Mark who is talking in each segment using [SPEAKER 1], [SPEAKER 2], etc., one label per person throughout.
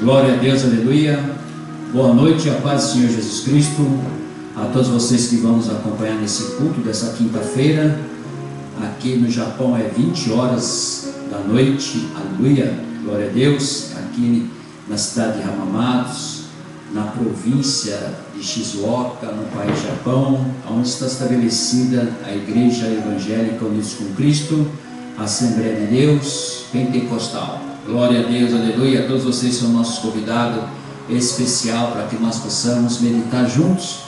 [SPEAKER 1] Glória a Deus, aleluia. Boa noite, a paz do Senhor Jesus Cristo. A todos vocês que vão nos acompanhar nesse culto dessa quinta-feira. Aqui no Japão é 20 horas da noite, aleluia. Glória a Deus. Aqui na cidade de Hamamatsu, na província de Shizuoka, no país Japão, onde está estabelecida a Igreja Evangélica Unidos com Cristo, Assembleia de Deus Pentecostal. Glória a Deus, aleluia. Todos vocês são nossos convidados especial para que nós possamos meditar juntos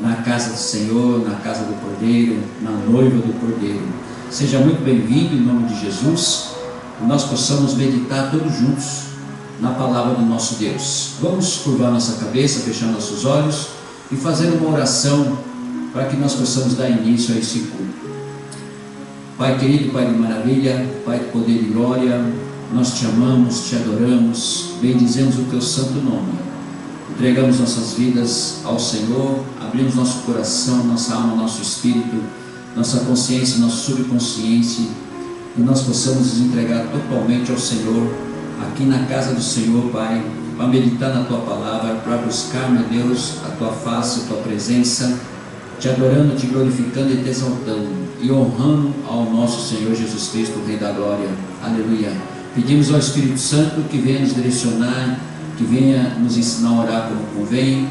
[SPEAKER 1] na casa do Senhor, na casa do Cordeiro, na noiva do Cordeiro. Seja muito bem-vindo em nome de Jesus, que nós possamos meditar todos juntos na palavra do nosso Deus. Vamos curvar nossa cabeça, fechar nossos olhos e fazer uma oração para que nós possamos dar início a esse culto. Pai querido, Pai de maravilha, Pai de poder e glória, nós te amamos, te adoramos, bendizemos o teu santo nome, entregamos nossas vidas ao Senhor, abrimos nosso coração, nossa alma, nosso espírito, nossa consciência, nossa subconsciência, e nós possamos nos entregar totalmente ao Senhor, aqui na casa do Senhor, Pai, para meditar na tua palavra, para buscar, meu Deus, a tua face, a tua presença, te adorando, te glorificando e te exaltando, e honrando ao nosso Senhor Jesus Cristo, Rei da Glória, aleluia. Pedimos ao Espírito Santo que venha nos direcionar, que venha nos ensinar a orar como convém,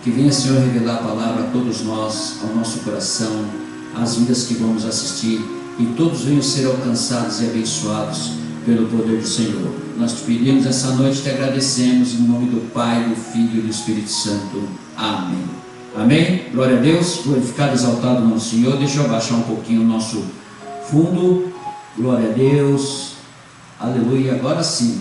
[SPEAKER 1] que venha, Senhor, revelar a palavra a todos nós, ao nosso coração, às vidas que vamos assistir, e todos venham ser alcançados e abençoados pelo poder do Senhor. Nós te pedimos essa noite, te agradecemos, em nome do Pai, do Filho e do Espírito Santo. Amém. Amém? Glória a Deus, glorificado, exaltado o nome do Senhor. Deixa eu abaixar um pouquinho o nosso fundo. Glória a Deus. Aleluia, agora sim.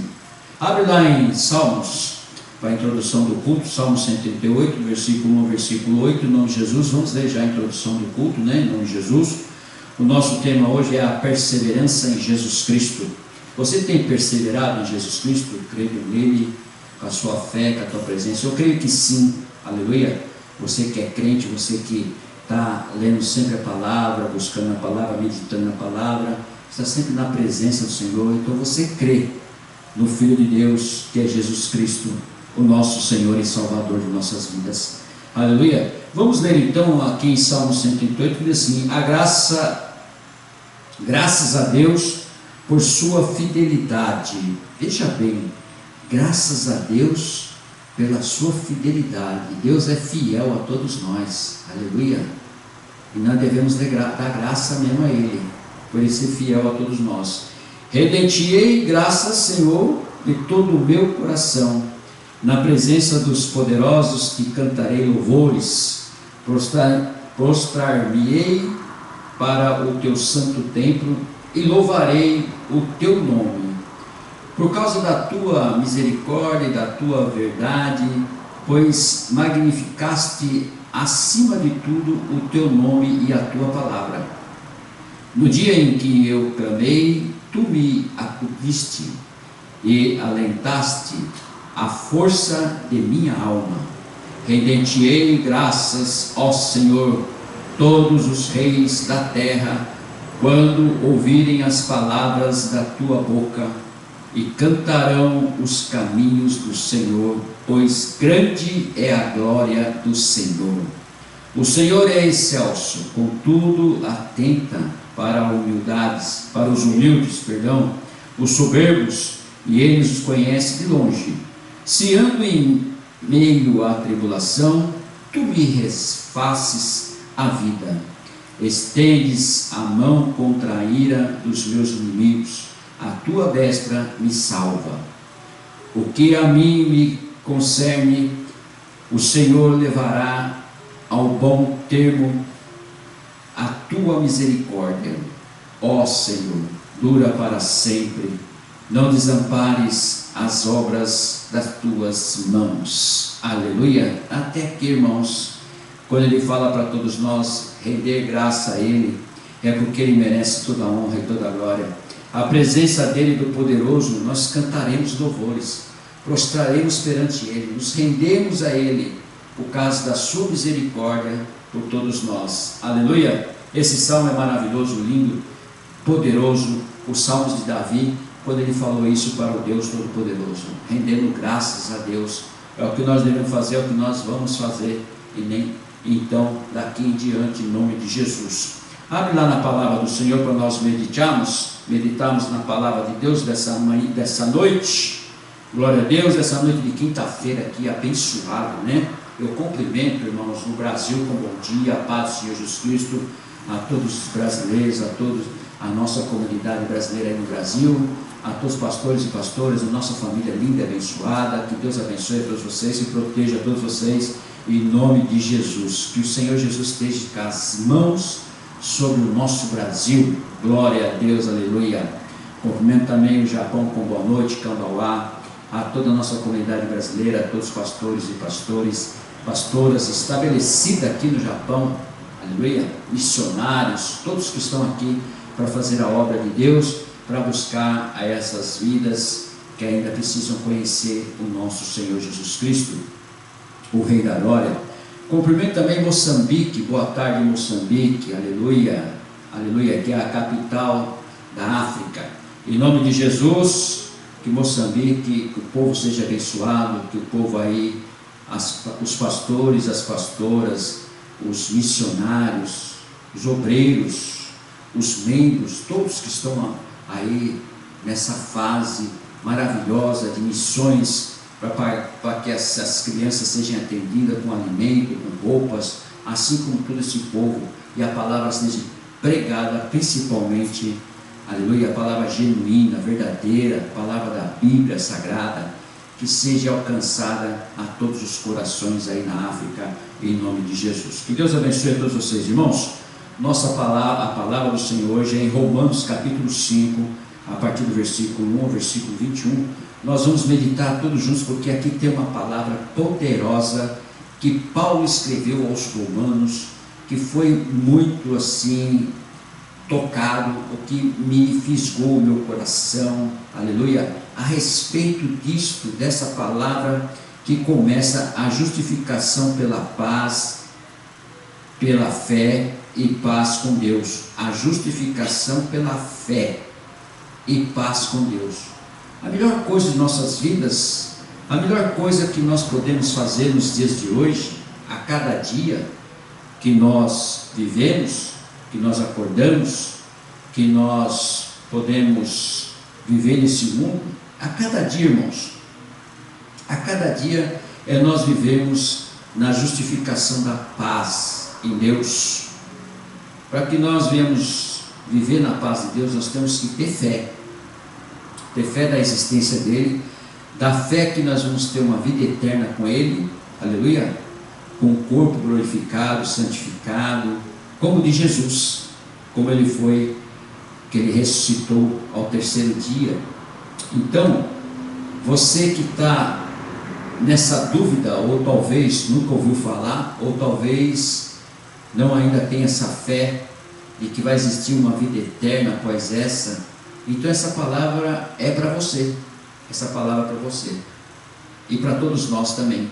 [SPEAKER 1] Abre lá em Salmos, para a introdução do culto, Salmo 138, versículo 1 ao versículo 8, em nome de Jesus. Vamos ler já a introdução do culto, né? Em nome de Jesus. O nosso tema hoje é a perseverança em Jesus Cristo. Você tem perseverado em Jesus Cristo, creio nele, com a sua fé, com a tua presença? Eu creio que sim, aleluia. Você que é crente, você que está lendo sempre a palavra, buscando a palavra, meditando na palavra, está sempre na presença do Senhor, então você crê no Filho de Deus, que é Jesus Cristo, o nosso Senhor e Salvador de nossas vidas, aleluia. Vamos ler então aqui em Salmo 138, que diz assim: graças a Deus por sua fidelidade. Veja bem, graças a Deus pela sua fidelidade. Deus é fiel a todos nós, aleluia, e nós devemos dar graça mesmo a Ele, por Ele ser fiel a todos nós. Render-te-ei graças, Senhor, de todo o meu coração, na presença dos poderosos te cantarei louvores, prostrar-me-ei para o teu santo templo e louvarei o teu nome, por causa da tua misericórdia e da tua verdade, pois magnificaste acima de tudo o teu nome e a tua palavra. No dia em que eu clamei, tu me acudiste e alentaste a força de minha alma. Render-te-ei graças, ó Senhor, todos os reis da terra, quando ouvirem as palavras da tua boca, e cantarão os caminhos do Senhor, pois grande é a glória do Senhor. O Senhor é excelso, contudo atenta para os humildes, os soberbos, e eles os conhece de longe. Se ando em meio à tribulação, tu me refaces a vida, estendes a mão contra a ira dos meus inimigos, a tua destra me salva. O que a mim me concerne, o Senhor levará ao bom termo. A tua misericórdia, ó Senhor, dura para sempre. Não desampares as obras das tuas mãos. Aleluia. Até aqui, irmãos, quando ele fala para todos nós render graça a Ele, é porque Ele merece toda a honra e toda a glória. A presença dEle, do poderoso, nós cantaremos louvores, prostraremos perante Ele, nos rendemos a Ele, por causa da sua misericórdia por todos nós. Aleluia. Esse salmo é maravilhoso, lindo, poderoso. Os salmos de Davi, quando ele falou isso para o Deus Todo-Poderoso, rendendo graças a Deus. É o que nós devemos fazer, é o que nós vamos fazer, e nem então daqui em diante, em nome de Jesus. Abre lá na palavra do Senhor para nós meditarmos na palavra de Deus dessa noite. Glória a Deus, essa noite de quinta-feira aqui, abençoada, né? Eu cumprimento, irmãos, no Brasil com bom dia, a paz do Senhor Jesus Cristo, a todos os brasileiros, a nossa comunidade brasileira aí no Brasil, a todos os pastores e pastoras, a nossa família linda e abençoada. Que Deus abençoe a todos vocês e proteja a todos vocês, em nome de Jesus. Que o Senhor Jesus esteja com as mãos sobre o nosso Brasil. Glória a Deus, aleluia. Cumprimento também o Japão com boa noite, Cambauá, a toda a nossa comunidade brasileira, a todos os pastores e pastoras estabelecidas aqui no Japão, aleluia, missionários, todos que estão aqui para fazer a obra de Deus, para buscar a essas vidas que ainda precisam conhecer o nosso Senhor Jesus Cristo, o Rei da Glória. Cumprimento também Moçambique, boa tarde Moçambique, aleluia, aleluia, que é a capital da África. Em nome de Jesus, que Moçambique, que o povo seja abençoado, que o povo aí, os pastores, as pastoras, os missionários, os obreiros, os membros, todos que estão aí nessa fase maravilhosa de missões, para que essas crianças sejam atendidas com alimento, com roupas, assim como todo esse povo, e a palavra seja pregada principalmente, aleluia, a palavra genuína, verdadeira, a palavra da Bíblia Sagrada, que seja alcançada a todos os corações aí na África, em nome de Jesus. Que Deus abençoe a todos vocês, irmãos. Nossa palavra, a palavra do Senhor hoje é em Romanos capítulo 5, a partir do versículo 1 ao versículo 21. Nós vamos meditar todos juntos, porque aqui tem uma palavra poderosa que Paulo escreveu aos romanos, que foi muito assim tocado, o que me fisgou o meu coração, aleluia, a respeito disto, dessa palavra que começa a justificação pela paz, pela fé e paz com Deus. A justificação pela fé e paz com Deus. A melhor coisa de nossas vidas, a melhor coisa que nós podemos fazer nos dias de hoje, a cada dia que nós vivemos, que nós acordamos, que nós podemos viver nesse mundo, a cada dia, irmãos, a cada dia nós vivemos na justificação da paz em Deus. Para que nós venhamos viver na paz de Deus, nós temos que ter fé da existência dele, da fé que nós vamos ter uma vida eterna com ele, aleluia, com o corpo glorificado, santificado, como de Jesus, como ele foi, que ele ressuscitou ao terceiro dia. Então, você que está nessa dúvida, ou talvez nunca ouviu falar, ou talvez não ainda tem essa fé de que vai existir uma vida eterna após essa, então essa palavra é para você, essa palavra é para você, e para todos nós também.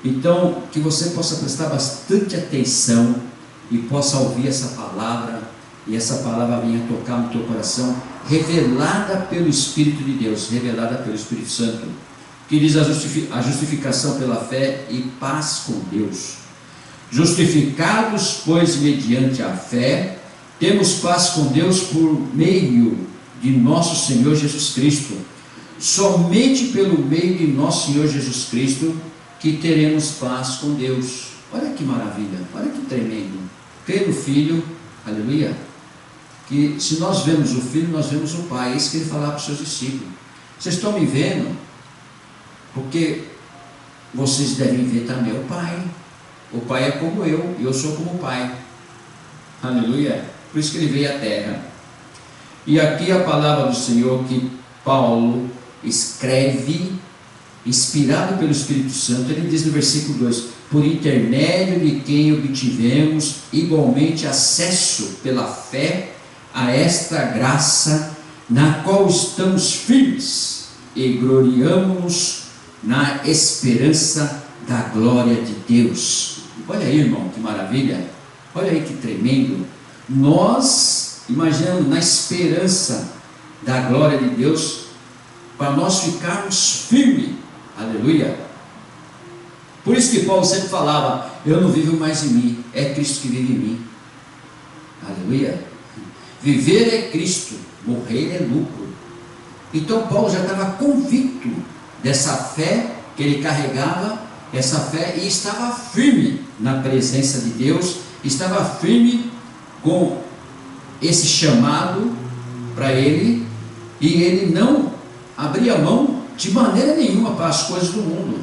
[SPEAKER 1] Então, que você possa prestar bastante atenção, e possa ouvir essa palavra, e essa palavra venha tocar no teu coração, revelada pelo Espírito de Deus, revelada pelo Espírito Santo, que diz a justificação pela fé e paz com Deus. Justificados, pois, mediante a fé, temos paz com Deus por meio de nosso Senhor Jesus Cristo. Somente pelo meio de nosso Senhor Jesus Cristo que teremos paz com Deus. Olha que maravilha, olha que tremendo. Crê no Filho, aleluia, que se nós vemos o Filho, nós vemos o Pai. É isso que ele falava para os seus discípulos. Vocês estão me vendo, porque vocês devem ver também o Pai. O Pai é como eu, e eu sou como o Pai. Aleluia. Por isso que ele veio à terra. E aqui a palavra do Senhor que Paulo escreve, inspirado pelo Espírito Santo, ele diz no versículo 2: por intermédio de quem obtivemos igualmente acesso pela fé a esta graça, na qual estamos firmes e gloriamo-nos na esperança da glória de Deus. Olha aí, irmão, que maravilha, olha aí que tremendo. Nós imaginamos na esperança da glória de Deus, para nós ficarmos firmes. Aleluia. Por isso que Paulo sempre falava: eu não vivo mais em mim, é Cristo que vive em mim. Aleluia. Viver é Cristo, morrer é lucro. Então Paulo já estava convicto dessa fé que ele carregava, essa fé, e estava firme na presença de Deus, estava firme com esse chamado para ele, e ele não abria mão de maneira nenhuma para as coisas do mundo.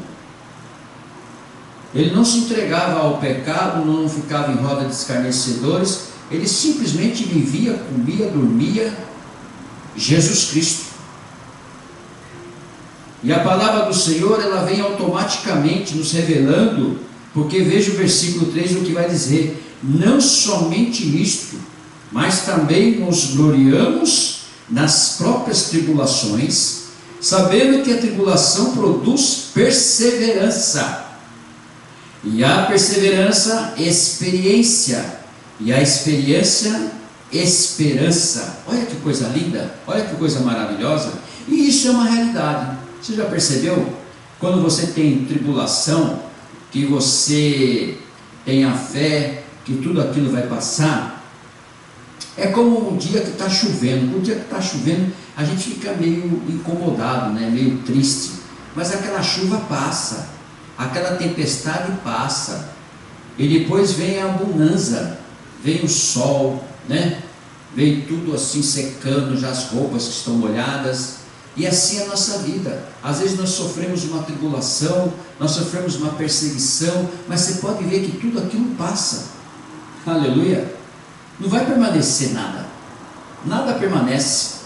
[SPEAKER 1] Ele não se entregava ao pecado, não ficava em roda de escarnecedores, ele simplesmente vivia, comia, dormia Jesus Cristo. E a palavra do Senhor, ela vem automaticamente nos revelando, porque veja o versículo 3, o que vai dizer: não somente nisto, mas também nos gloriamos nas próprias tribulações, sabendo que a tribulação produz perseverança, e a perseverança, experiência, e a experiência, esperança. Olha que coisa linda, olha que coisa maravilhosa. E isso é uma realidade. Você já percebeu? Quando você tem tribulação, que você tem a fé que tudo aquilo vai passar, é como um dia que está chovendo. No dia que está chovendo, a gente fica meio incomodado, né? Meio triste, mas aquela chuva passa, aquela tempestade passa, e depois vem a bonança, vem o sol, né? Vem tudo assim secando, já as roupas que estão molhadas. E assim é a nossa vida. Às vezes nós sofremos uma tribulação, nós sofremos uma perseguição, mas você pode ver que tudo aquilo passa. Aleluia. Não vai permanecer nada, nada permanece,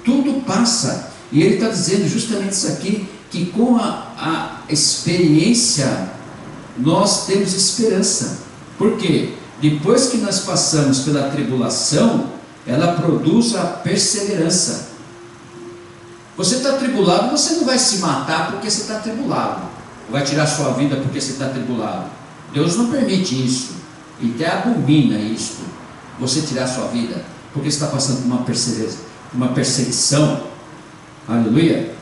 [SPEAKER 1] tudo passa. E ele está dizendo justamente isso aqui, que com a experiência nós temos esperança. Por quê? Depois que nós passamos pela tribulação, ela produz a perseverança. Você está tribulado, você não vai se matar porque você está tribulado, vai tirar sua vida porque você está tribulado. Deus não permite isso, e até abomina isso, você tirar sua vida porque você está passando por uma perseguição. Aleluia.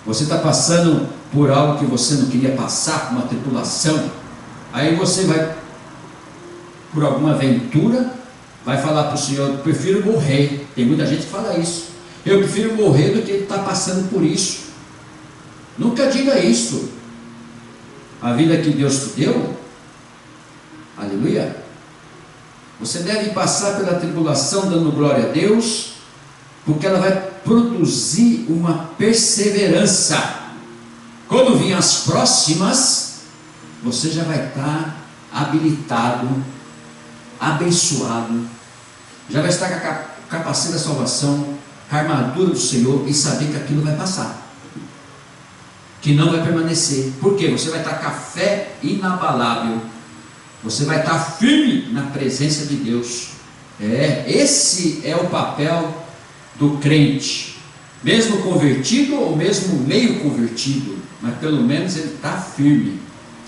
[SPEAKER 1] Você está passando por algo que você não queria passar, por uma tribulação. Aí você vai, por alguma aventura, vai falar para o Senhor: prefiro morrer. Tem muita gente que fala isso: eu prefiro morrer do que estar passando por isso. Nunca diga isso. A vida que Deus te deu, aleluia, você deve passar pela tribulação dando glória a Deus, porque ela vai produzir uma perseverança. Quando vir as próximas, você já vai estar habilitado, abençoado, já vai estar com a capacete da salvação, a armadura do Senhor, e saber que aquilo vai passar, que não vai permanecer. Por quê? Você vai estar com a fé inabalável, você vai estar firme na presença de Deus. Esse é o papel do crente, mesmo convertido ou mesmo meio convertido, mas pelo menos ele está firme.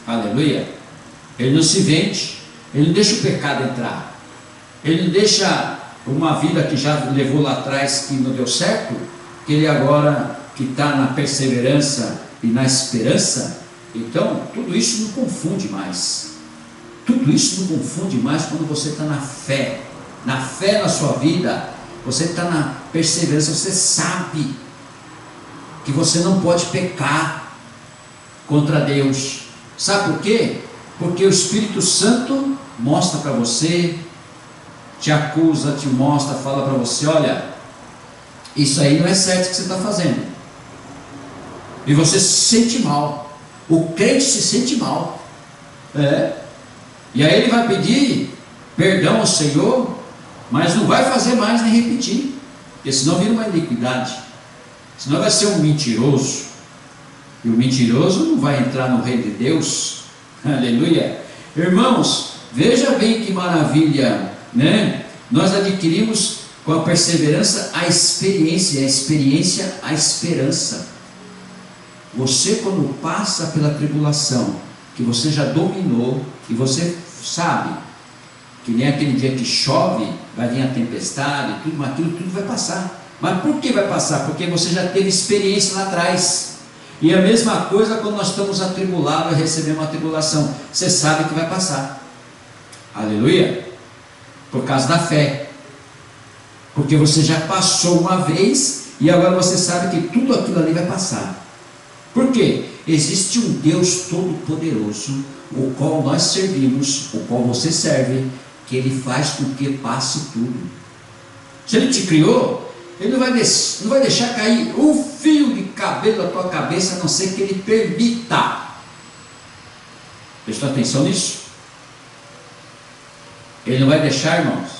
[SPEAKER 1] Aleluia. Ele não se vende, ele não deixa o pecado entrar, ele não deixa uma vida que já levou lá atrás que não deu certo, que ele agora que está na perseverança e na esperança. Então tudo isso não confunde mais, tudo isso não confunde mais quando você está na fé na sua vida, você está na perseverança, você sabe que você não pode pecar contra Deus. Sabe por quê? Porque o Espírito Santo mostra para você, te acusa, te mostra, fala para você: olha, isso aí não é certo que você está fazendo. E você se sente mal, o crente se sente mal, e aí ele vai pedir perdão ao Senhor, mas não vai fazer mais nem repetir, porque senão vira uma iniquidade, senão vai ser um mentiroso, e o mentiroso não vai entrar no reino de Deus. Aleluia. Irmãos, veja bem que maravilha, né? Nós adquirimos com a perseverança a experiência, a experiência, a esperança. Você, quando passa pela tribulação, que você já dominou, e você sabe que nem aquele dia que chove, vai vir a tempestade, tudo, mas aquilo tudo vai passar. Mas por que vai passar? Porque você já teve experiência lá atrás. E a mesma coisa quando nós estamos atribulados a receber uma tribulação. Você sabe que vai passar. Aleluia. Por causa da fé. Porque você já passou uma vez e agora você sabe que tudo aquilo ali vai passar. Por quê? Existe um Deus todo-poderoso, o qual nós servimos, o qual você serve, que Ele faz com que passe tudo. Se Ele te criou, Ele não vai deixar cair um fio de cabelo da tua cabeça, a não ser que Ele permita. Prestou atenção nisso? Ele não vai deixar, irmãos.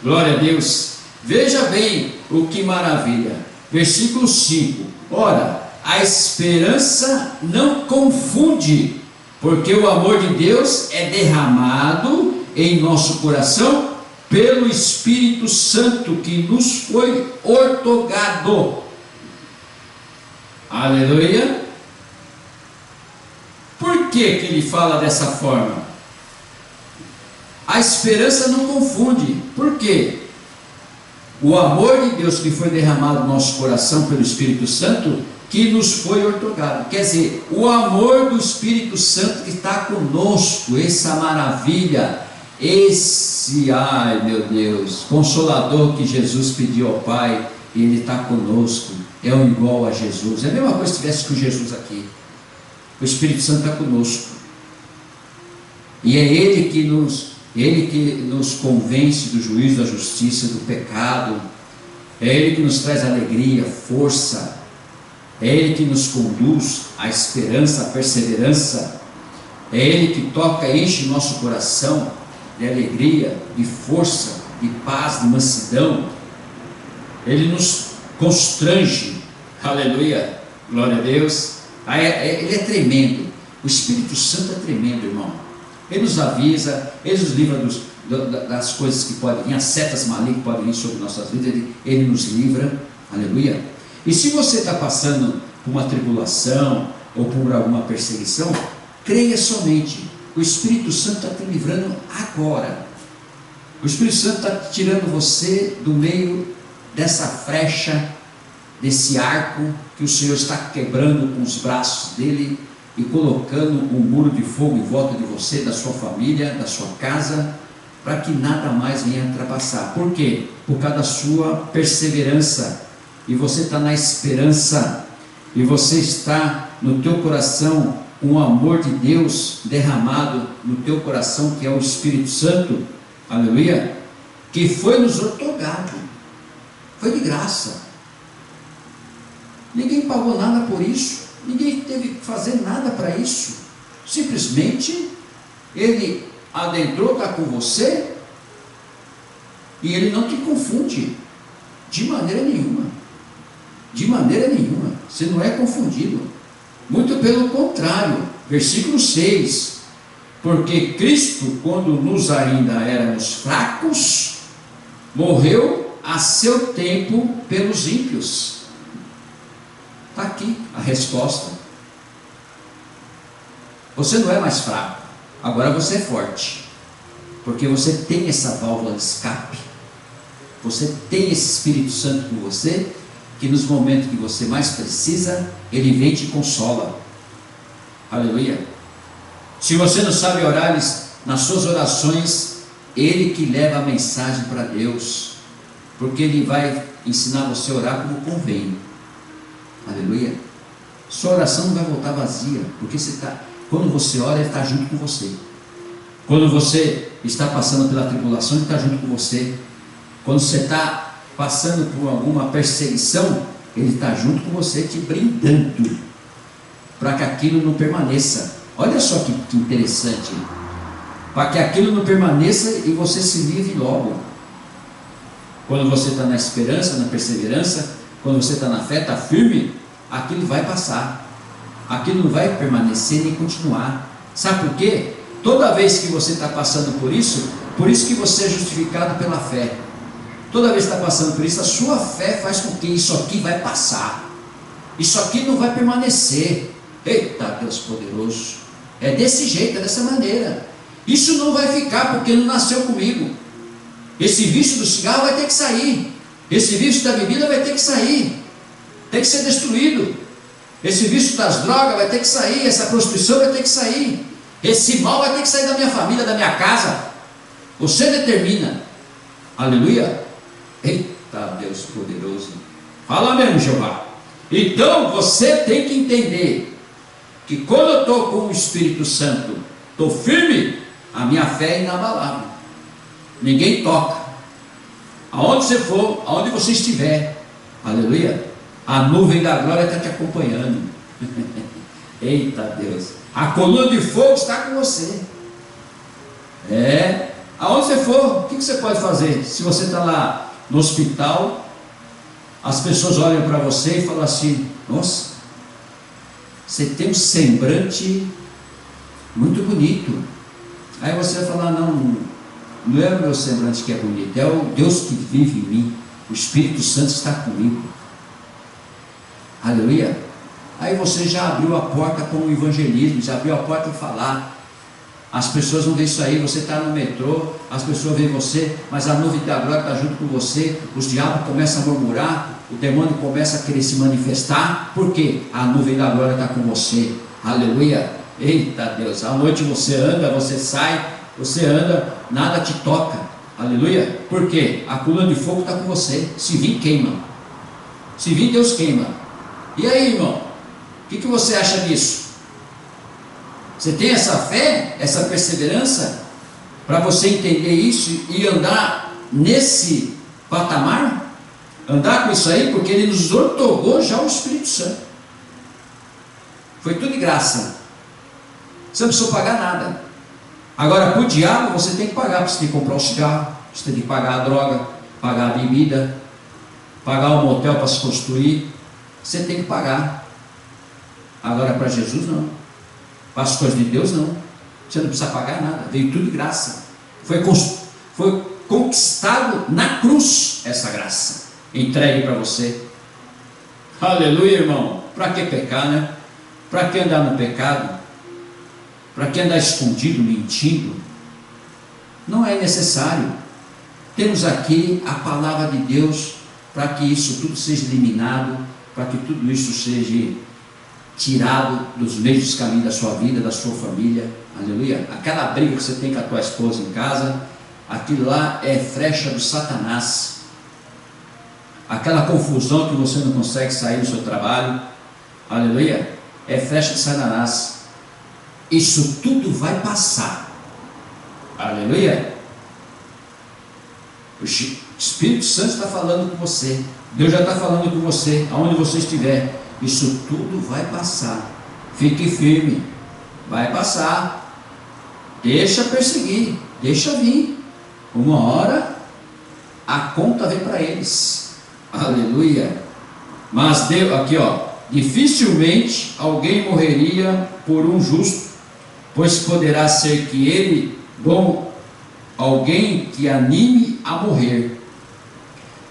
[SPEAKER 1] Glória a Deus. Veja bem o que maravilha. Versículo 5. Ora, a esperança não confunde, porque o amor de Deus é derramado em nosso coração pelo Espírito Santo que nos foi outorgado. Aleluia. Por que ele fala dessa forma? A esperança não confunde. Por quê? O amor de Deus que foi derramado no nosso coração pelo Espírito Santo que nos foi outorgado. Quer dizer, o amor do Espírito Santo que está conosco, essa maravilha, esse, ai meu Deus, consolador que Jesus pediu ao Pai, e Ele está conosco, é um igual a Jesus. É a mesma coisa se estivesse com Jesus aqui. O Espírito Santo está conosco. E é Ele que nos convence do juízo, da justiça, do pecado. É Ele que nos traz alegria, força. É Ele que nos conduz à esperança, à perseverança. É Ele que toca e enche nosso coração de alegria, de força, de paz, de mansidão. Ele nos constrange. Aleluia, glória a Deus. Ele é tremendo. O Espírito Santo é tremendo, irmão. Ele nos avisa, Ele nos livra das coisas que podem vir, as setas malignas que podem vir sobre nossas vidas. Ele nos livra. Aleluia. E se você está passando por uma tribulação ou por alguma perseguição, creia somente. O Espírito Santo está te livrando agora. O Espírito Santo está tirando você do meio dessa frecha, desse arco que o Senhor está quebrando com os braços dele e colocando um muro de fogo em volta de você, da sua família, da sua casa, para que nada mais venha ultrapassar. Por quê? Por causa da sua perseverança. E você está na esperança, e você está no teu coração com o amor de Deus derramado no teu coração, que é o Espírito Santo, aleluia, que foi nos outorgado, foi de graça. Ninguém pagou nada por isso, ninguém teve que fazer nada para isso, simplesmente Ele adentrou, está com você, e Ele não te confunde, de maneira nenhuma. De maneira nenhuma, você não é confundido, muito pelo contrário. Versículo 6, porque Cristo, quando nos ainda éramos fracos, morreu a seu tempo pelos ímpios. Está aqui a resposta. Você não é mais fraco, agora você é forte, porque você tem essa válvula de escape, você tem esse Espírito Santo com você, que nos momentos que você mais precisa, Ele vem e te consola. Aleluia. Se você não sabe orar, nas suas orações, Ele que leva a mensagem para Deus, porque Ele vai ensinar você a orar como convém. Aleluia. Sua oração não vai voltar vazia, porque quando você ora, Ele está junto com você. Quando você está passando pela tribulação, Ele está junto com você. Quando você está passando por alguma perseguição, Ele está junto com você, te brindando, para que aquilo não permaneça. Olha só que interessante, para que aquilo não permaneça e você se livre logo. Quando você está na esperança, na perseverança, quando você está na fé, está firme, aquilo vai passar, aquilo não vai permanecer nem continuar. Sabe por quê? Toda vez que você está passando por isso que você é justificado pela fé. Toda vez que está passando por isso, a sua fé faz com que isso aqui vai passar, isso aqui não vai permanecer. Eita Deus poderoso, é desse jeito, é dessa maneira. Isso não vai ficar, porque não nasceu comigo. Esse vício do cigarro vai ter que sair, Esse vício da bebida vai ter que sair, tem que ser destruído. Esse vício das drogas vai ter que sair, essa prostituição vai ter que sair, esse mal vai ter que sair da minha família, da minha casa. Você determina. Aleluia. Eita Deus poderoso. Fala mesmo, Jeová. Então você tem que entender que quando eu estou com o Espírito Santo, estou firme, a minha fé é inabalável. Ninguém toca. Aonde você for, aonde você estiver, aleluia, a nuvem da glória está te acompanhando. Eita Deus, a coluna de fogo está com você. Aonde você for, o que você pode fazer? Se você está lá no hospital, as pessoas olham para você e falam assim: nossa, você tem um semblante muito bonito. Aí você vai falar: não é o meu semblante que é bonito, é o Deus que vive em mim, o Espírito Santo está comigo. Aleluia. Aí você já abriu a porta com o evangelismo, já abriu a porta para falar. As pessoas vão ver isso aí. Você está no metrô, as pessoas veem você, mas a nuvem da glória está junto com você. Os diabos começam a murmurar, o demônio começa a querer se manifestar. Por quê? A nuvem da glória está com você. Aleluia. Eita Deus, à noite você anda, você sai, você anda, nada te toca. Aleluia. Por quê? A coluna de fogo está com você. Se vir, queima. Se vir, Deus queima. E aí, irmão, o que você acha disso? Você tem essa fé, essa perseverança para você entender isso e andar nesse patamar? Andar com isso aí, porque Ele nos outorgou já o Espírito Santo. Foi tudo de graça. Você não precisou pagar nada. Agora, para o diabo, você tem que pagar. Você tem que comprar o cigarro, você tem que pagar a droga, pagar a bebida, pagar o motel para se prostituir. Você tem que pagar. Agora, para Jesus, não. Para as coisas de Deus, não. Você não precisa pagar nada. Veio tudo de graça. Foi conquistado na cruz essa graça. Entregue para você. Aleluia, irmão. Para que pecar, né? Para que andar no pecado? Para que andar escondido, mentindo? Não é necessário. Temos aqui a palavra de Deus para que isso tudo seja eliminado, para que tudo isso seja tirado dos meios dos caminhos da sua vida, da sua família. Aleluia. Aquela briga que você tem com a tua esposa em casa, aquilo lá é flecha do Satanás. Aquela confusão que você não consegue sair do seu trabalho, aleluia, é flecha de Satanás. Isso tudo vai passar. Aleluia. O Espírito Santo está falando com você. Deus já está falando com você, aonde você estiver. Isso tudo vai passar. Fique firme. Vai passar. Deixa perseguir. Deixa vir. Uma hora a conta vem para eles. Aleluia. Mas Deus, aqui ó, dificilmente alguém morreria por um justo, pois poderá ser que ele bom alguém que anime a morrer.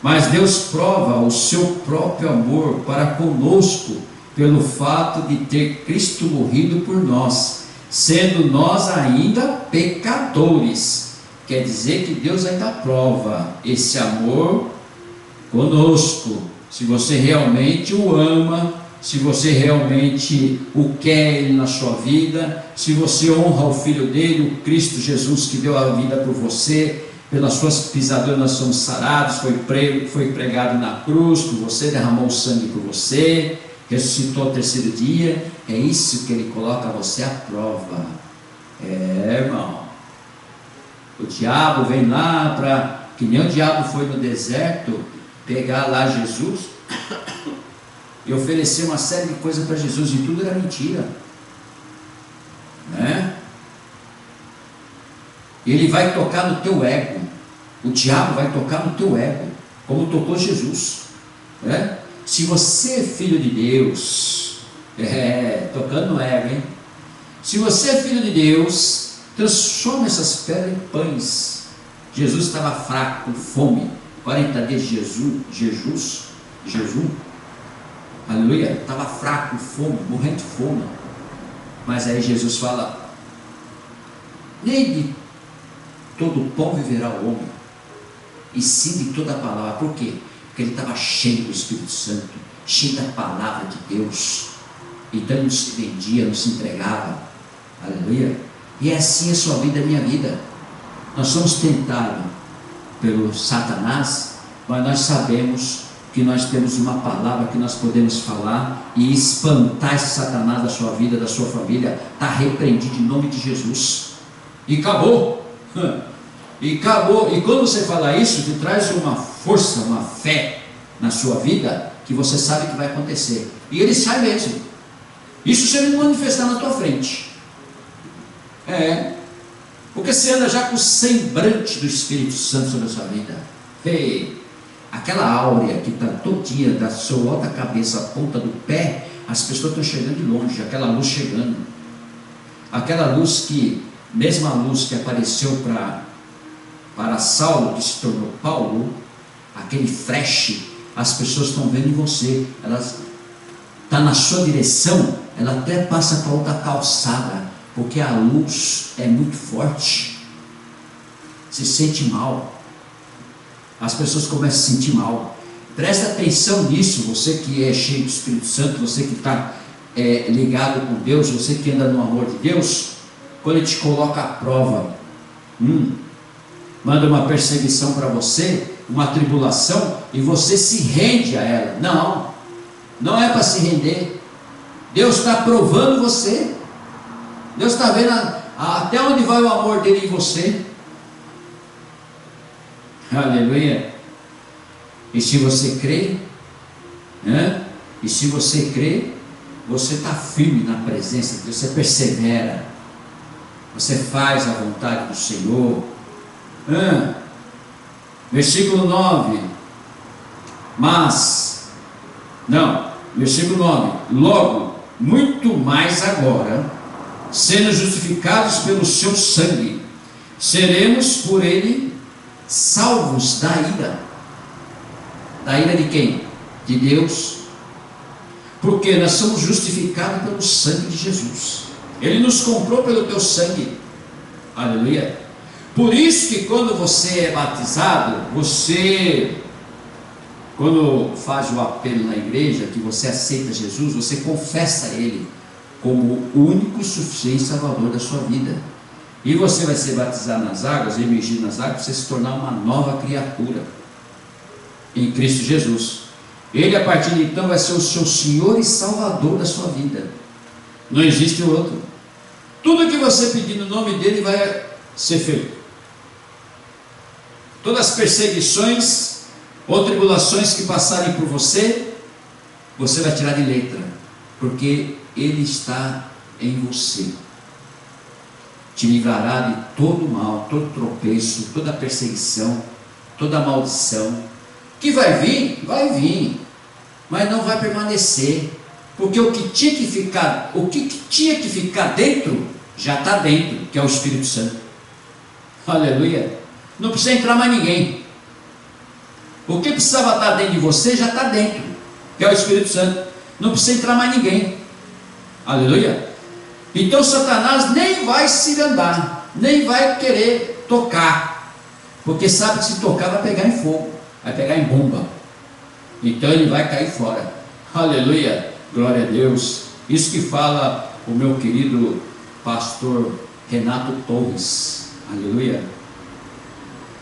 [SPEAKER 1] Mas Deus prova o seu próprio amor para conosco pelo fato de ter Cristo morrido por nós, sendo nós ainda pecadores. Quer dizer que Deus ainda prova esse amor conosco. Se você realmente o ama, se você realmente o quer Ele na sua vida, se você honra o Filho dele, o Cristo Jesus, que deu a vida por você. Pelas suas pisaduras nós somos sarados, foi pregado na cruz por você, derramou o sangue por você, ressuscitou ao terceiro dia. É isso que Ele coloca você à prova. Irmão, o diabo vem lá para, que nem o diabo foi no deserto pegar lá Jesus e oferecer uma série de coisas para Jesus, e tudo era mentira, né? Ele vai tocar no teu ego. O diabo vai tocar no teu ego, como tocou Jesus, né? Se você é filho de Deus, tocando no ego, hein? Se você é filho de Deus, transforma essas pedras em pães. Jesus estava fraco, com fome, 40 dias de jejum, aleluia, estava fraco, com fome, morrendo de fome. Mas aí Jesus fala: nem de todo pão viverá o homem, e sim de toda a palavra. Por quê? Porque porque ele estava cheio do Espírito Santo, cheio da palavra de Deus. Então ele não se vendia, não se entregava. Aleluia. E é assim a sua vida, a minha vida. Nós somos tentados pelo Satanás, mas nós sabemos que nós temos uma palavra que nós podemos falar e espantar esse Satanás da sua vida, da sua família. Está repreendido em nome de Jesus. E acabou. E acabou. E quando você fala isso, te traz uma força, uma fé na sua vida, que você sabe que vai acontecer. E ele sai mesmo. Isso se ele não manifestar na tua frente. Porque você anda já com o semblante do Espírito Santo sobre a sua vida. Aquela áurea que está todinha da sua alta cabeça à ponta do pé, as pessoas estão chegando de longe, aquela luz chegando. Aquela luz que, mesma luz que apareceu para Saulo, que se tornou Paulo, aquele flash, as pessoas estão vendo em você, elas estão na sua direção, ela até passa para outra calçada, porque a luz é muito forte. Se sente mal, as pessoas começam a se sentir mal. Presta atenção nisso, você que é cheio do Espírito Santo, você que está ligado com Deus, você que anda no amor de Deus. Quando ele te coloca à prova, manda uma perseguição para você, uma tribulação, e você se rende a ela. Não é para se render. Deus está provando você. Deus está vendo até onde vai o amor dele em você. Aleluia. E se você crê, você está firme na presença de Deus, você persevera, você faz a vontade do Senhor. Versículo 9. Versículo 9. Logo, muito mais agora, sendo justificados pelo seu sangue, seremos por ele salvos da ira. Da ira de quem? De Deus. Porque nós somos justificados pelo sangue de Jesus. Ele nos comprou pelo teu sangue. Aleluia. Por isso que quando você é batizado, quando faz o apelo na igreja, que você aceita Jesus, você confessa Ele como o único, suficiente Salvador da sua vida. E você vai ser batizado nas águas, emergido nas águas, para você se tornar uma nova criatura em Cristo Jesus. Ele, a partir de então, vai ser o seu Senhor e Salvador da sua vida. Não existe outro. Tudo que você pedir no nome dele vai ser feito. Todas as perseguições ou tribulações que passarem por você, você vai tirar de letra, porque ele está em você. Te livrará de todo mal, todo tropeço, toda perseguição, toda maldição. Que vai vir, mas não vai permanecer, porque o que tinha que ficar dentro, já está dentro, que é o Espírito Santo. Aleluia. Não precisa entrar mais ninguém. O que precisava estar dentro de você, já está dentro, que é o Espírito Santo. Não precisa entrar mais ninguém. Aleluia. Então Satanás nem vai se andar, nem vai querer tocar, porque sabe que se tocar vai pegar em fogo, vai pegar em bomba. Então ele vai cair fora. Aleluia, glória a Deus. Isso que fala o meu querido pastor Renato Torres. Aleluia.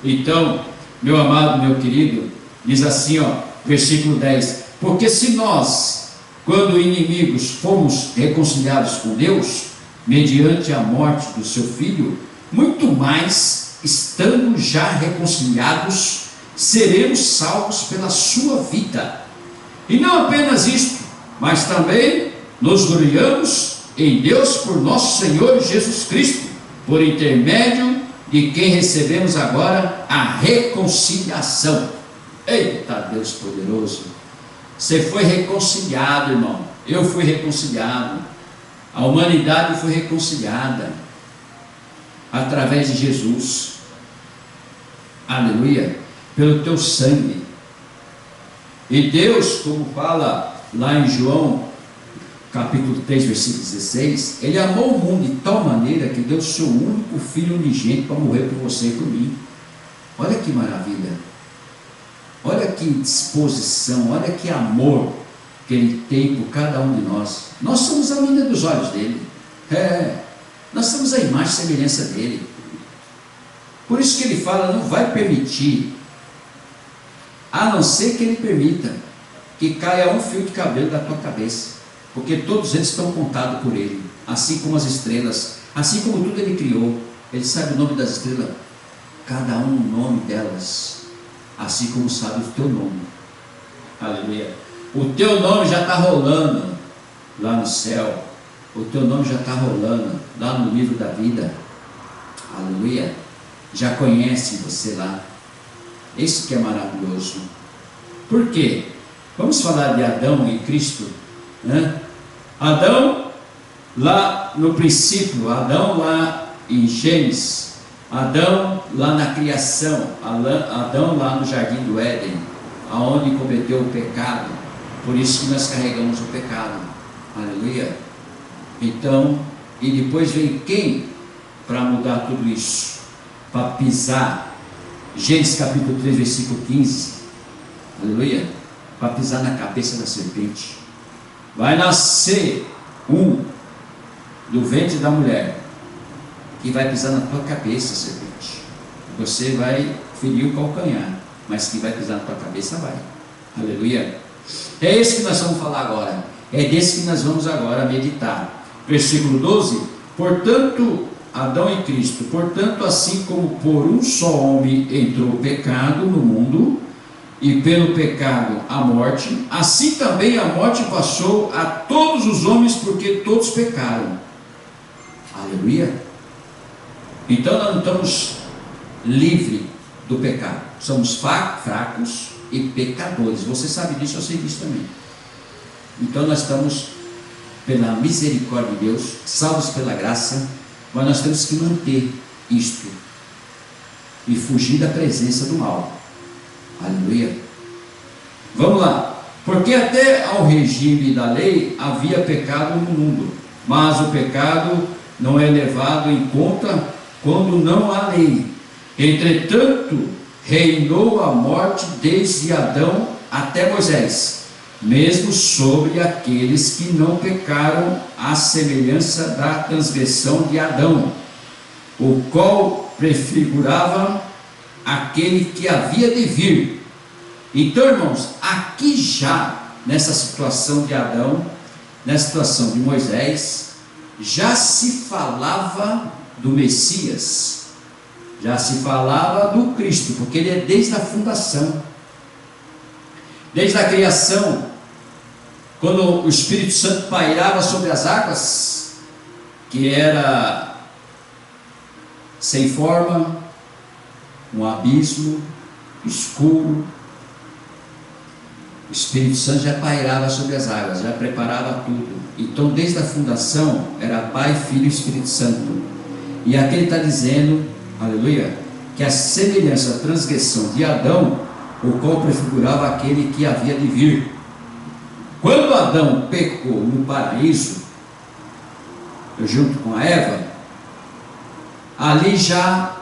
[SPEAKER 1] Então, meu amado, meu querido, diz assim, versículo 10: porque se nós, quando inimigos, fomos reconciliados com Deus, mediante a morte do seu Filho, muito mais, estando já reconciliados, seremos salvos pela sua vida. E não apenas isto, mas também nos gloriamos em Deus por nosso Senhor Jesus Cristo, por intermédio de quem recebemos agora a reconciliação. Eita Deus poderoso! Você foi reconciliado, irmão. Eu fui reconciliado. A humanidade foi reconciliada através de Jesus. Aleluia. Pelo teu sangue. E Deus, como fala lá em João capítulo 3, versículo 16, Ele amou o mundo de tal maneira que deu o seu único Filho unigênito para morrer por você e por mim. Olha que maravilha. Olha que disposição, olha que amor que Ele tem por cada um de nós. Nós somos a menina dos olhos dele. Nós somos a imagem e semelhança dele. Por isso que Ele fala, não vai permitir, a não ser que Ele permita, que caia um fio de cabelo da tua cabeça, porque todos eles estão contados por Ele, assim como as estrelas, assim como tudo Ele criou. Ele sabe o nome das estrelas, cada um o nome delas, assim como sabe o teu nome. Aleluia. O teu nome já está rolando lá no céu, o teu nome já está rolando lá no livro da vida. Aleluia. Já conhece você lá. Isso que é maravilhoso. Por quê? Vamos falar de Adão e Cristo, né? Adão lá no princípio, Adão lá em Gênesis, Adão lá na criação, Adão lá no jardim do Éden, aonde cometeu o pecado. Por isso que nós carregamos o pecado. Aleluia. Então, e depois vem quem para mudar tudo isso? Para pisar, Gênesis capítulo 3, versículo 15, aleluia, para pisar na cabeça da serpente. Vai nascer um do ventre da mulher, que vai pisar na tua cabeça, serpente. Você vai ferir o calcanhar, mas que vai pisar na tua cabeça, vai. Aleluia. É esse que nós vamos falar agora. É desse que nós vamos agora meditar. Versículo 12. Portanto, Adão e Cristo, portanto, assim como por um só homem entrou o pecado no mundo, e pelo pecado a morte, assim também a morte passou a todos os homens, porque todos pecaram. Aleluia. Então nós não estamos livres do pecado, somos fracos e pecadores. Você sabe disso, eu sei disso também. Então nós estamos, pela misericórdia de Deus, salvos pela graça, mas nós temos que manter isto e fugir da presença do mal. Aleluia. Vamos lá. Porque até ao regime da lei havia pecado no mundo, mas o pecado não é levado em conta quando não há lei. Entretanto, reinou a morte desde Adão até Moisés, mesmo sobre aqueles que não pecaram, à semelhança da transgressão de Adão, o qual prefigurava aquele que havia de vir. Então, irmãos, aqui já, nessa situação de Adão, nessa situação de Moisés, já se falava do Messias, já se falava do Cristo, porque ele é desde a fundação, desde a criação, quando o Espírito Santo pairava sobre as águas, que era sem forma, um abismo escuro, o Espírito Santo já pairava sobre as águas, já preparava tudo. Então, desde a fundação, era Pai, Filho e Espírito Santo. E aqui ele está dizendo, aleluia, que a semelhança, a transgressão de Adão, o qual prefigurava aquele que havia de vir. Quando Adão pecou no paraíso, junto com a Eva, ali já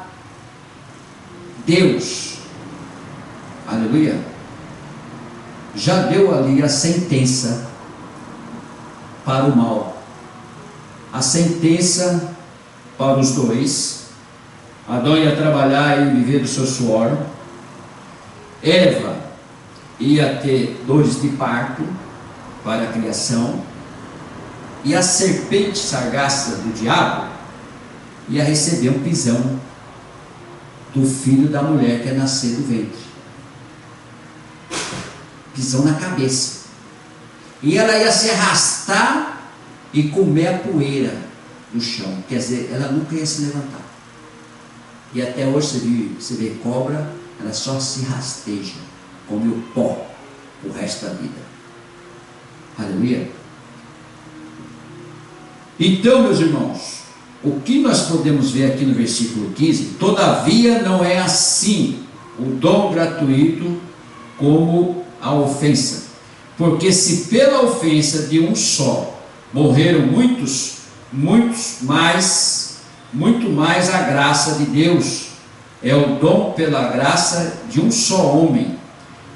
[SPEAKER 1] Deus, aleluia, já deu ali a sentença para o mal, a sentença para os dois. Adão ia trabalhar e viver do seu suor, Eva ia ter dores de parto para a criação, e a serpente sagaz do diabo ia receber um pisão do filho da mulher que ia nascer do ventre, pisão na cabeça, e ela ia se arrastar e comer a poeira do chão, quer dizer, ela nunca ia se levantar. E até hoje você vê cobra, ela só se rasteja, come o pó o resto da vida. Aleluia. Então, meus irmãos, o que nós podemos ver aqui no versículo 15? Todavia não é assim o dom gratuito como a ofensa, porque se pela ofensa de um só morreram muitos, muito mais a graça de Deus é o dom pela graça de um só homem,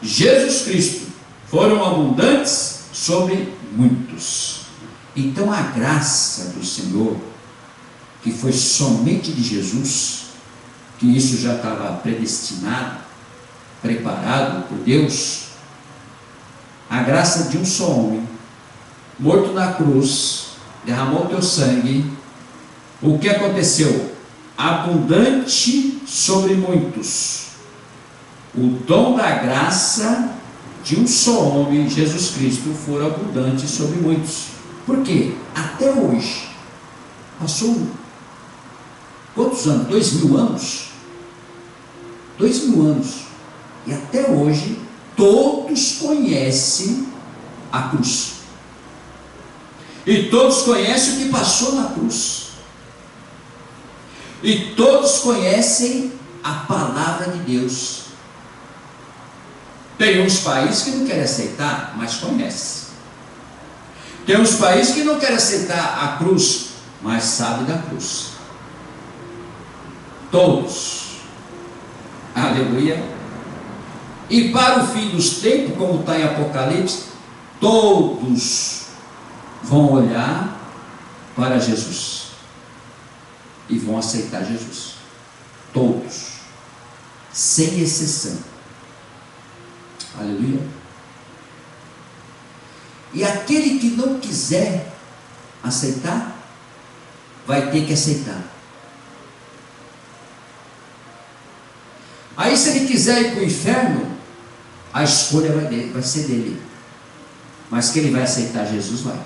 [SPEAKER 1] Jesus Cristo foram abundantes sobre muitos. Então a graça do Senhor, que foi somente de Jesus, que isso já estava predestinado, preparado por Deus, a graça de um só homem, morto na cruz, derramou teu sangue, o que aconteceu? Abundante sobre muitos. O dom da graça de um só homem, Jesus Cristo, foi abundante sobre muitos. Por quê? Até hoje, passou quantos anos? 2000 anos? 2000 anos. E até hoje, todos conhecem a cruz. E todos conhecem o que passou na cruz. E todos conhecem a palavra de Deus. Tem uns países que não querem aceitar, mas conhecem. Tem uns países que não querem aceitar a cruz, mas sabem da cruz. Todos. Aleluia. E para o fim dos tempos, como está em Apocalipse, todos vão olhar para Jesus e vão aceitar Jesus. Todos, sem exceção. Aleluia. E aquele que não quiser aceitar, vai ter que aceitar. Aí se ele quiser ir para o inferno, a escolha vai ser dele. Mas que ele vai aceitar Jesus, vai.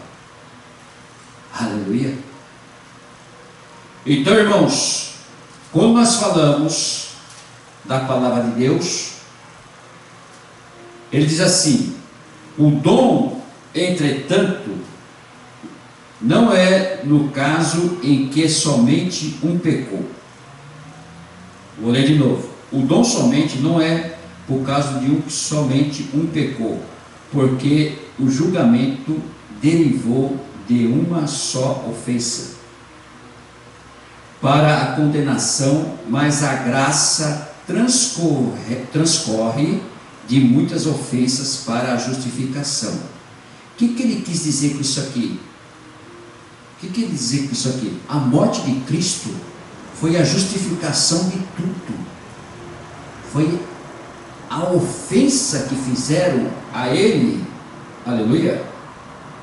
[SPEAKER 1] Aleluia. Então, irmãos, quando nós falamos da palavra de Deus, ele diz assim: o dom, entretanto, não é no caso em que somente um pecou. Vou ler de novo. O dom somente não é por causa de somente um pecou, porque o julgamento derivou de uma só ofensa para a condenação, mas a graça transcorre de muitas ofensas para a justificação. O que ele quis dizer com isso aqui? O que ele quis dizer com isso aqui? A morte de Cristo foi a justificação de tudo. Foi a ofensa que fizeram a ele, aleluia,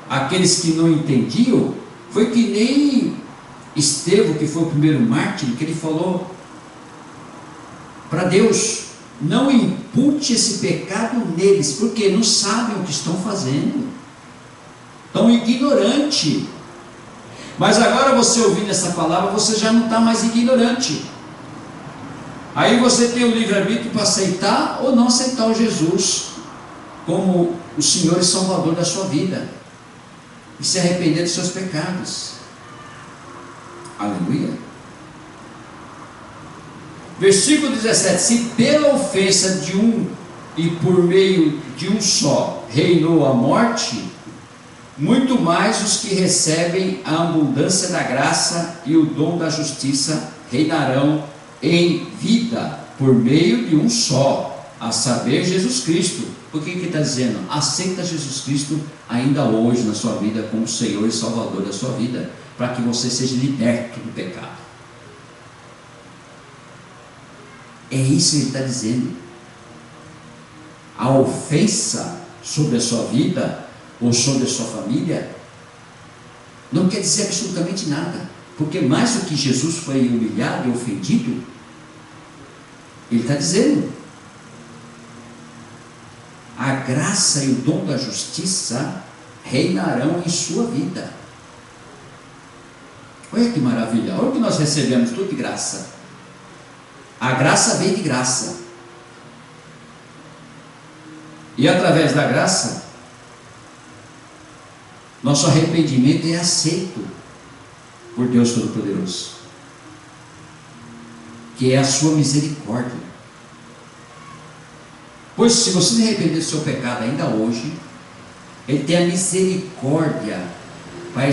[SPEAKER 1] aqueles que não entendiam, foi que nem Estevão, que foi o primeiro mártir, que ele falou para Deus: não impute esse pecado neles, porque não sabem o que estão fazendo, estão ignorantes. Mas agora você ouvindo essa palavra, você já não está mais ignorante. Aí você tem o livre-arbítrio para aceitar ou não aceitar o Jesus como o Senhor e Salvador da sua vida, e se arrepender dos seus pecados. Aleluia. Versículo 17: se pela ofensa de um e por meio de um só reinou a morte, muito mais os que recebem a abundância da graça e o dom da justiça reinarão em vida por meio de um só, a saber, Jesus Cristo. Por que ele está dizendo? Aceita Jesus Cristo ainda hoje na sua vida como Senhor e Salvador da sua vida, para que você seja liberto do pecado. É isso que ele está dizendo. A ofensa sobre a sua vida ou sobre a sua família não quer dizer absolutamente nada, porque mais do que Jesus foi humilhado e ofendido, ele está dizendo: a graça e o dom da justiça reinarão em sua vida. Olha que maravilha, olha o que nós recebemos, tudo de graça. A graça vem de graça, e através da graça, nosso arrependimento é aceito por Deus Todo-Poderoso, que é a sua misericórdia. Pois se você se arrepender do seu pecado ainda hoje, Ele tem a misericórdia para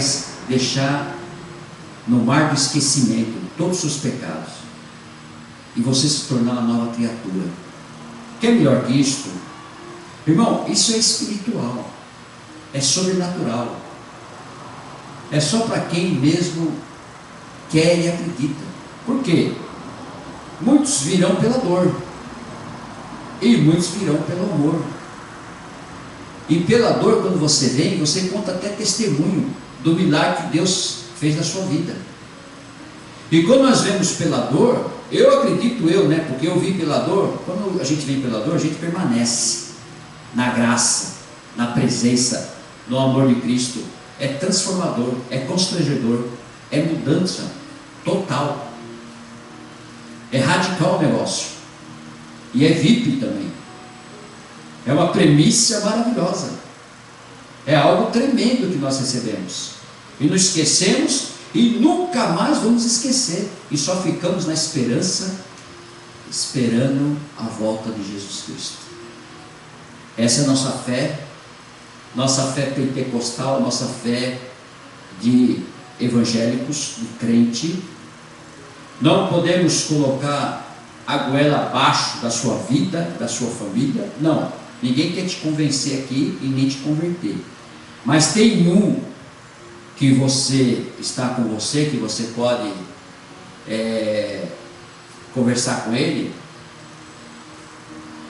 [SPEAKER 1] deixar no mar do esquecimento todos os seus pecados, e você se tornar uma nova criatura. Que é melhor que isto? Irmão, isso é espiritual, é sobrenatural, é só para quem mesmo quer e acredita. Por quê? Muitos virão pela dor, e muitos virão pelo amor. E pela dor, quando você vem, você conta até testemunho do milagre que Deus fez na sua vida. E quando nós vemos pela dor, eu acredito né, porque eu vi pela dor, quando a gente vem pela dor, a gente permanece na graça, na presença, no amor de Cristo. É transformador, é constrangedor, é mudança total, é radical o negócio, e é VIP também, é uma premissa maravilhosa, é algo tremendo que nós recebemos, e nos esquecemos, e nunca mais vamos esquecer, e só ficamos na esperança, esperando a volta de Jesus Cristo. Essa é a nossa fé pentecostal, nossa fé de evangélicos, de crente. Não podemos colocar a goela abaixo da sua vida, da sua família, não, ninguém quer te convencer aqui e nem te converter, mas tem um que você está com você, que você pode conversar com ele,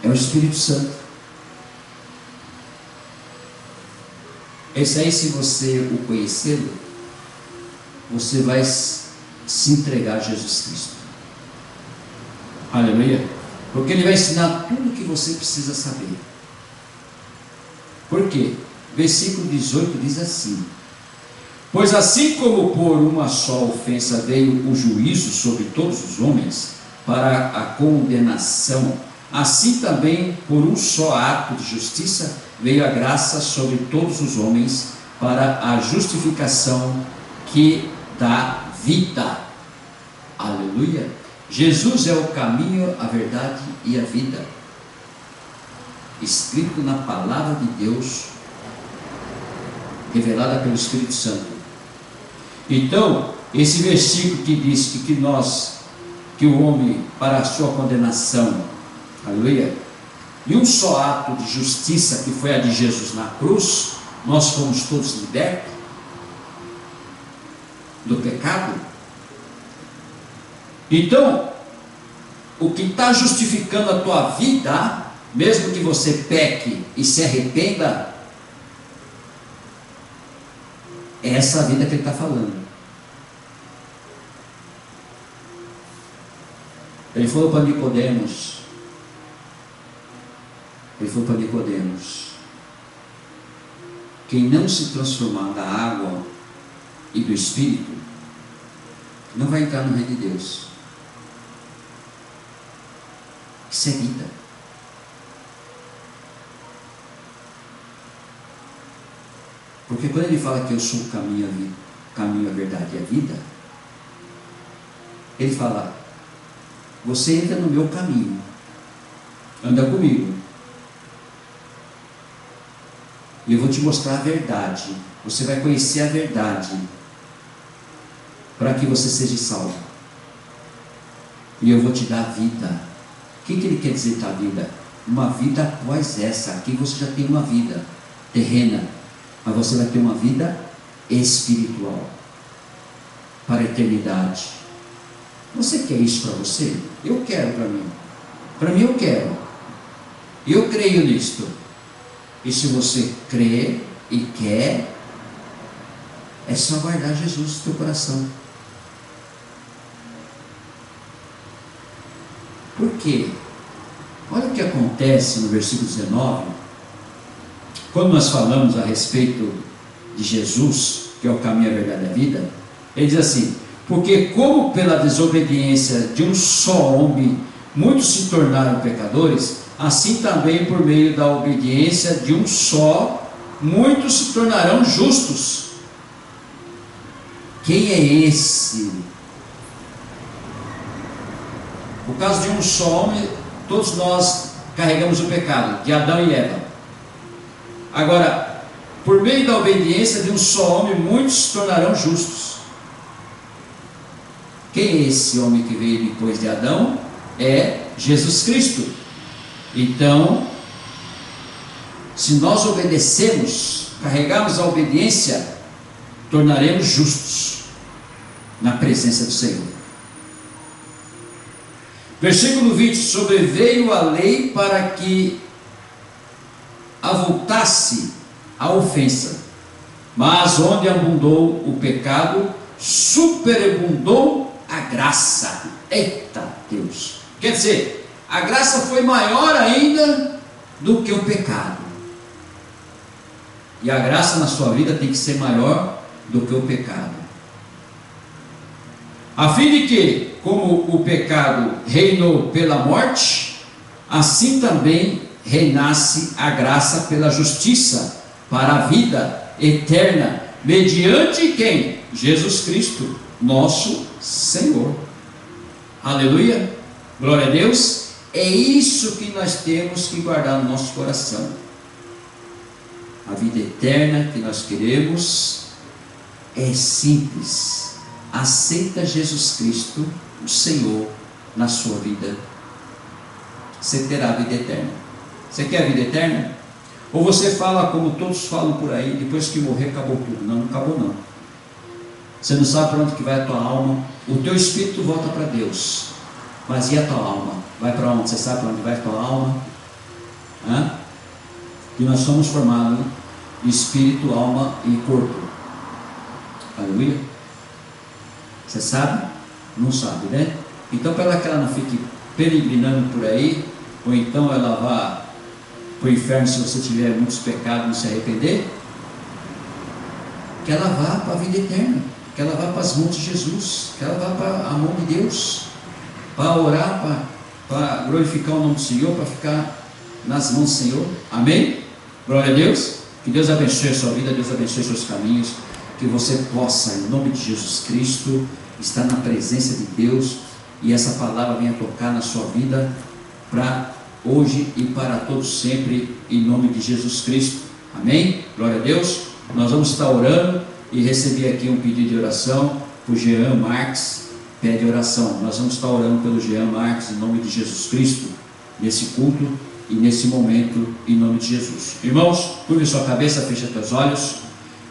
[SPEAKER 1] é o Espírito Santo. Esse aí, se você o conhecê-lo, você vai se entregar a Jesus Cristo. Aleluia. Porque ele vai ensinar tudo o que você precisa saber. Por quê? Versículo 18 diz assim: pois assim como por uma só ofensa veio o juízo sobre todos os homens para a condenação, assim também por um só ato de justiça veio a graça sobre todos os homens para a justificação que dá vida. Aleluia. Jesus é o caminho, a verdade e a vida, escrito na palavra de Deus, revelada pelo Espírito Santo. Então, esse versículo que diz que o homem para a sua condenação, aleluia, e um só ato de justiça, que foi a de Jesus na cruz, nós fomos todos libertos do pecado. Então, o que está justificando a tua vida, mesmo que você peque e se arrependa, é essa vida que ele está falando. Ele falou para Nicodemos, quem não se transformar da água e do Espírito, não vai entrar no reino de Deus. Isso é vida. Porque quando ele fala que eu sou o caminho, a verdade e a vida, ele fala: você entra no meu caminho, anda comigo, e eu vou te mostrar a verdade. Você vai conhecer a verdade, para que você seja salvo, e eu vou te dar vida. O que ele quer dizer da vida? Uma vida após essa. Aqui você já tem uma vida terrena, mas você vai ter uma vida espiritual para a eternidade. Você quer isso para você? Eu quero para mim. Para mim eu quero. Eu creio nisto. E se você crê e quer, é só guardar Jesus no teu coração. Por quê? Olha o que acontece no versículo 19. Quando nós falamos a respeito de Jesus, que é o caminho, a verdade e a vida, ele diz assim: porque como pela desobediência de um só homem muitos se tornaram pecadores, assim também por meio da obediência de um só muitos se tornarão justos. Quem é esse? No caso de um só homem, todos nós carregamos o pecado, de Adão e Eva. Agora, por meio da obediência de um só homem, muitos se tornarão justos. Quem é esse homem que veio depois de Adão? É Jesus Cristo. Então, se nós obedecermos, carregarmos a obediência, tornaremos justos na presença do Senhor. Versículo 20: sobreveio a lei para que avultasse a ofensa, mas onde abundou o pecado, superabundou a graça. Eita Deus! Quer dizer, a graça foi maior ainda do que o pecado. E a graça na sua vida tem que ser maior do que o pecado, a fim de que, como o pecado reinou pela morte, assim também reinasse a graça pela justiça, para a vida eterna, mediante quem? Jesus Cristo, nosso Senhor. Aleluia, glória a Deus. É isso que nós temos que guardar no nosso coração. A vida eterna que nós queremos é simples. Aceita Jesus Cristo, o Senhor, na sua vida. Você terá a vida eterna. Você quer a vida eterna? Ou você fala como todos falam por aí, depois que morrer acabou tudo? Não, não acabou não. Você não sabe para onde que vai a tua alma. O teu espírito volta para Deus, mas e a tua alma? Vai para onde? Você sabe para onde vai a tua alma? E nós somos formados de espírito, alma e corpo. Aleluia. Você sabe? Não sabe, né? Então, para que ela não fique peregrinando por aí, ou então ela vá para o inferno se você tiver muitos pecados e não se arrepender, que ela vá para a vida eterna, que ela vá para as mãos de Jesus, que ela vá para a mão de Deus, para orar, para glorificar o nome do Senhor, para ficar nas mãos do Senhor. Amém? Glória a Deus. Que Deus abençoe a sua vida, Deus abençoe os seus caminhos, que você possa, em nome de Jesus Cristo, estar na presença de Deus, e essa palavra venha tocar na sua vida, para hoje e para todos sempre, em nome de Jesus Cristo. Amém? Glória a Deus. Nós vamos estar orando, e recebi aqui um pedido de oração por Jean Marques, pede oração. Nós vamos estar orando pelo Jean Marques, em nome de Jesus Cristo, nesse culto e nesse momento, em nome de Jesus. Irmãos, curve sua cabeça, feche teus olhos.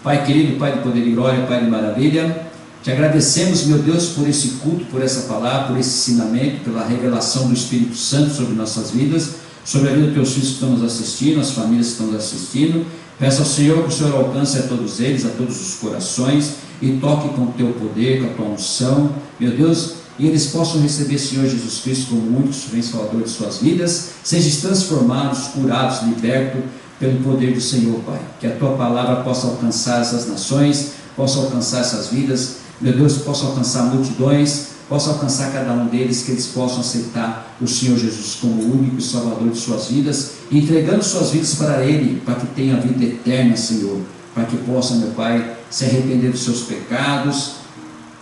[SPEAKER 1] Pai querido, Pai de poder e glória, Pai de maravilha, te agradecemos, meu Deus, por esse culto, por essa palavra, por esse ensinamento, pela revelação do Espírito Santo sobre nossas vidas, sobre a vida dos teus filhos que estão nos assistindo, as famílias que estão nos assistindo. Peço ao Senhor que o Senhor alcance a todos eles, a todos os corações, e toque com o teu poder, com a tua unção, meu Deus, e eles possam receber, Senhor Jesus Cristo, como único suficiente Salvador de suas vidas, sejam transformados, curados, libertos pelo poder do Senhor, Pai. Que a tua palavra possa alcançar essas nações, possa alcançar essas vidas, meu Deus, possa alcançar multidões, possa alcançar cada um deles, que eles possam aceitar o Senhor Jesus como o único Salvador de suas vidas, entregando suas vidas para Ele, para que tenha a vida eterna, Senhor, para que possa, meu Pai, se arrepender dos seus pecados,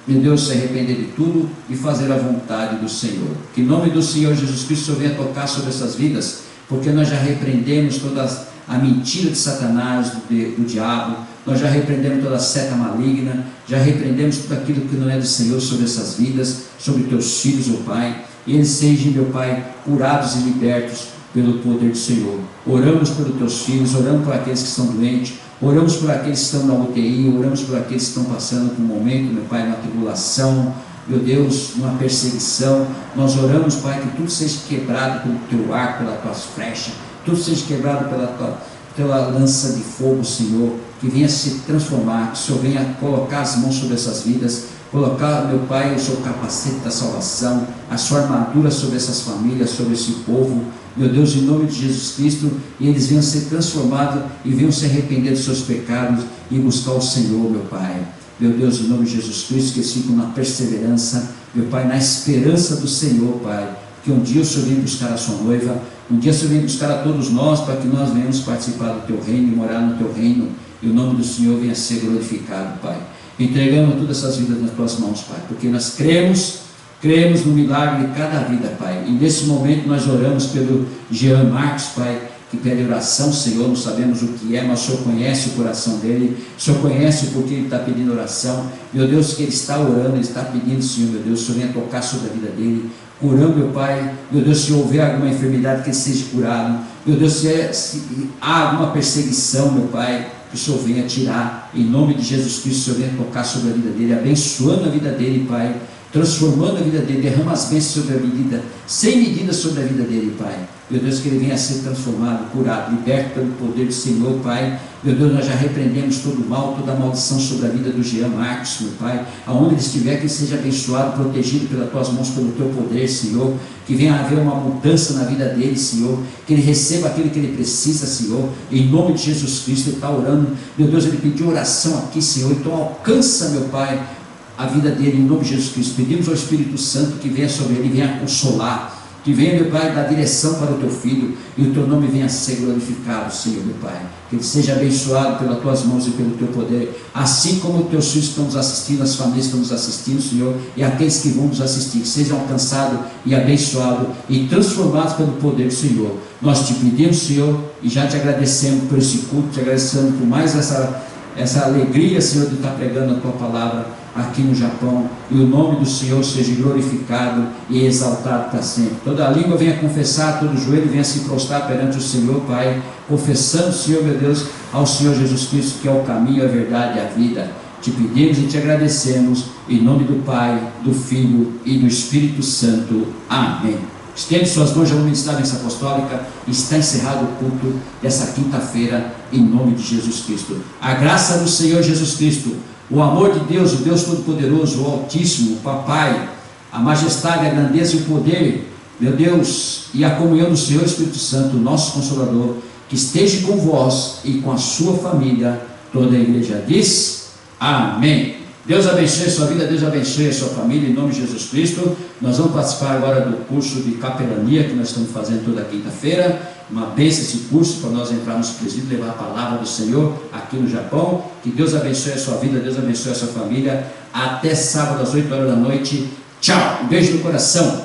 [SPEAKER 1] meu Deus, se arrepender de tudo e fazer a vontade do Senhor. Que em nome do Senhor Jesus Cristo venha tocar sobre essas vidas, porque nós já repreendemos toda a mentira de Satanás, do diabo, nós já repreendemos toda a seta maligna, já repreendemos tudo aquilo que não é do Senhor sobre essas vidas, sobre teus filhos, ó Pai, e eles sejam, meu Pai, curados e libertos pelo poder do Senhor. Oramos pelos teus filhos, oramos por aqueles que estão doentes, oramos por aqueles que estão na UTI, oramos por aqueles que estão passando por um momento, meu Pai, uma tribulação, meu Deus, uma perseguição. Nós oramos, Pai, que tudo seja quebrado pelo teu arco, pelas tuas flechas, tudo seja quebrado pela lança de fogo, Senhor, que venha se transformar, que o Senhor venha colocar as mãos sobre essas vidas, colocar, meu Pai, o seu capacete da salvação, a sua armadura sobre essas famílias, sobre esse povo, meu Deus, em nome de Jesus Cristo, e eles venham ser transformados e venham se arrepender dos seus pecados e buscar o Senhor, meu Pai. Meu Deus, em nome de Jesus Cristo, que eles ficam na perseverança, meu Pai, na esperança do Senhor, Pai, que um dia o Senhor venha buscar a sua noiva, um dia o Senhor venha buscar a todos nós, para que nós venhamos participar do teu reino e morar no teu reino, e o nome do Senhor venha ser glorificado, Pai. Entregamos todas essas vidas nas tuas mãos, Pai, porque nós cremos no milagre de cada vida, Pai, e nesse momento nós oramos pelo Jean Marques, Pai, que pede oração, Senhor, não sabemos o que é, mas o Senhor conhece o coração dele, o Senhor conhece o porquê ele está pedindo oração, meu Deus, que ele está orando, ele está pedindo, Senhor, meu Deus, o Senhor venha tocar sobre a vida dele, curando, meu Pai, meu Deus, se houver alguma enfermidade, que ele seja curado, Meu Deus, se há alguma perseguição, meu Pai, que o Senhor venha tirar, em nome de Jesus Cristo, o Senhor venha tocar sobre a vida dele, abençoando a vida dele, Pai, transformando a vida dele, derrama as bênçãos sobre a vida, sem medida sobre a vida dele, Pai. Meu Deus, que ele venha a ser transformado, curado, liberto pelo poder do Senhor, Pai. Meu Deus, nós já repreendemos todo o mal, toda a maldição sobre a vida do Jean Marcos, meu Pai. Aonde ele estiver, que ele seja abençoado, protegido pelas tuas mãos, pelo teu poder, Senhor. Que venha a haver uma mudança na vida dele, Senhor. Que ele receba aquilo que ele precisa, Senhor. Em nome de Jesus Cristo, ele está orando. Meu Deus, ele pediu oração aqui, Senhor. Então alcança, meu Pai, a vida dele, em nome de Jesus Cristo. Pedimos ao Espírito Santo que venha sobre ele, venha consolar, que venha, meu Pai, dar direção para o teu filho, e o teu nome venha a ser glorificado, Senhor, meu Pai. Que ele seja abençoado pelas tuas mãos e pelo teu poder, assim como os teus filhos estão nos assistindo, as famílias estão nos assistindo, Senhor, e aqueles que vão nos assistir, que sejam alcançados e abençoados e transformados pelo poder do Senhor. Nós te pedimos, Senhor, e já te agradecemos por esse culto, te agradecemos por mais essa alegria, Senhor, de estar pregando a tua palavra aqui no Japão, e o nome do Senhor seja glorificado e exaltado para sempre. Toda a língua venha confessar, todo joelho venha se prostrar perante o Senhor, Pai, confessando, Senhor, meu Deus, ao Senhor Jesus Cristo, que é o caminho, a verdade e a vida. Te pedimos e te agradecemos, em nome do Pai, do Filho e do Espírito Santo. Amém. Estende suas mãos, já vou ministrar a bênção apostólica. Está encerrado o culto dessa quinta-feira, em nome de Jesus Cristo. A graça do Senhor Jesus Cristo, o amor de Deus, o Deus Todo-Poderoso, o Altíssimo, o Papai, a majestade, a grandeza e o poder, meu Deus, e a comunhão do Senhor Espírito Santo, nosso Consolador, que esteja com vós e com a sua família. Toda a igreja diz amém. Deus abençoe a sua vida, Deus abençoe a sua família, em nome de Jesus Cristo. Nós vamos participar agora do curso de capelania que nós estamos fazendo toda quinta-feira. Uma bênção esse curso para nós entrarmos no presídio, levar a palavra do Senhor aqui no Japão. Que Deus abençoe a sua vida, Deus abençoe a sua família. Até sábado às 8 horas da noite. Tchau, um beijo no coração.